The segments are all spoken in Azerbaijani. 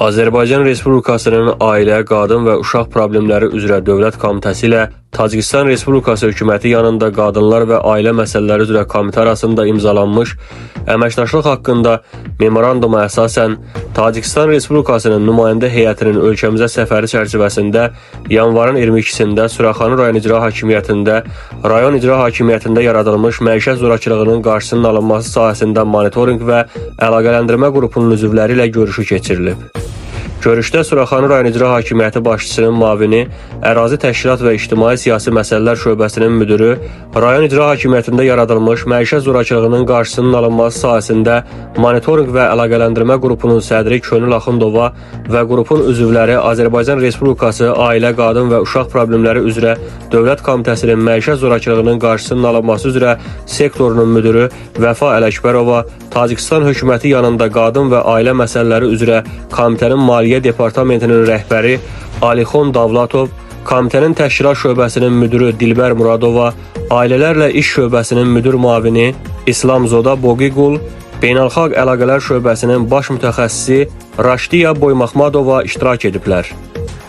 Azərbaycan Respublikasının Ailə, Qadın və Uşaq Problemləri üzrə Dövlət Komitəsi ilə Tacikistan Respublikası hökuməti yanında Qadınlar və Ailə Məsələləri üzrə Komitə arasında imzalanmış əməkdaşlıq haqqında memoranduma əsasən Tacikistan Respublikasının nümayəndə heyətinin ölkəmizə səfəri çərçivəsində yanvarın 22-sində Suraxanı rayon icra hakimiyyətində, rayon icra hakimiyyətində yaradılmış məişət zorakılığının qarşısının alınması sahəsində monitorinq və əlaqələndirmə qrupunun üzvləri ilə görüşü keçirilib. Görüşdə Suraxanı rayon icra hakimiyyəti başçısının müavini, Ərazi Təşkilat və İctimai Siyasi Məsələlər şöbəsinin müdürü, rayon icra hakimiyyətində yaradılmış məişət zorakılığının qarşısının alınması sahəsində monitorinq və əlaqələndirmə qrupunun sədri Könül Axundova və qrupun üzvləri Azərbaycan Respublikası Ailə, Qadın və Uşaq Problemləri üzrə Dövlət Komitəsinin məişət zorakılığının qarşısının alınması üzrə sektorunun müdürü Vəfa Ələkbərova, Tacikistan hökuməti yanında Qadın və Ailə Məsələləri üzrə Komitənin Maliyyə Departamentinin rəhbəri Alixon Davlatov, Komitənin Təşkilat şöbəsinin müdürü Dilbər Muradova, Ailələrlə İş şöbəsinin müdür müavini İslamzoda Boqiqul, Beynəlxalq Əlaqələr şöbəsinin baş mütəxəssisi Raşdiya Boymaxmadova iştirak ediblər.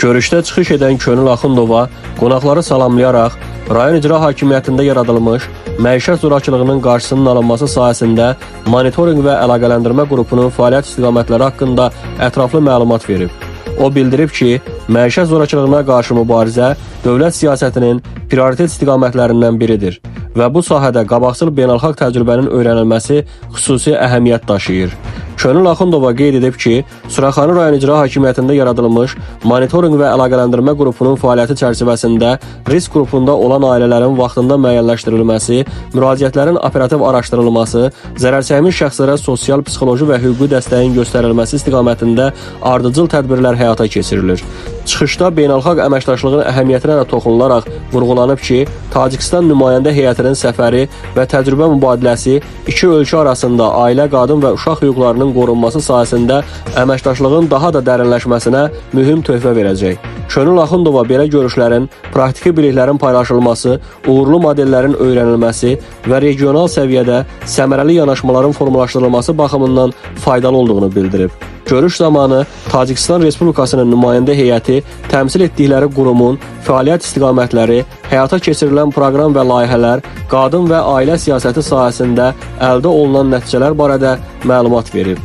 Görüşdə çıxış edən Könül Axundova qonaqları salamlayaraq, rayon icra hakimiyyətində yaradılmış məişət zorakılığının qarşısının alınması sahəsində monitorinq və əlaqələndirmə qrupunun fəaliyyət istiqamətləri haqqında ətraflı məlumat verib. O bildirib ki, məişət zorakılığına qarşı mübarizə dövlət siyasətinin prioritet istiqamətlərindən biridir və bu sahədə qabaqcıl beynəlxalq təcrübənin öyrənilməsi xüsusi əhəmiyyət daşıyır. Könül Axundova qeyd edib ki, Suraxanı rayon icra hakimiyyətində yaradılmış monitorinq və əlaqələndirmə qrupunun fəaliyyəti çərçivəsində risk qrupunda olan ailələrin vaxtında müəyyənləşdirilməsi, müraciətlərin operativ araşdırılması, zərərçəkmiş şəxslərə sosial, psixoloji və hüquqi dəstəyin göstərilməsi istiqamətində ardıcıl tədbirlər həyata keçirilir. Çıxışda beynəlxalq əməkdaşlığın əhəmiyyətinə də toxunularaq vurğulanıb ki, Tacikistan nümayəndə heyətinin səfəri və təcrübə mübadiləsi iki ölkə arasında ailə, qadın və uşaq hüquqlarının qorunması sahəsində əməkdaşlığın daha da dərinləşməsinə mühüm töhfə verəcək. Könül Axundova belə görüşlərin, praktiki biliklərin paylaşılması, uğurlu modellərin öyrənilməsi və regional səviyyədə səmərəli yanaşmaların formalaşdırılması baxımından faydalı olduğunu bildirib. Görüş zamanı Tacikistan Respublikasının nümayəndə heyəti təmsil etdikləri qurumun fəaliyyət istiqamətləri, həyata keçirilən proqram və layihələr, qadın və ailə siyasəti sahəsində əldə olunan nəticələr barədə məlumat verir.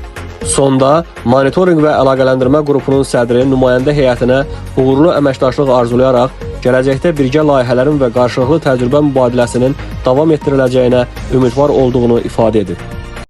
Sonda monitorinq və əlaqələndirmə qrupunun sədri nümayəndə heyətinə uğurlu əməkdaşlıq arzulayaraq gələcəkdə birgə layihələrin və qarşılıqlı təcrübə mübadiləsinin davam etdiriləcəyinə ümidvar olduğunu ifadə edib.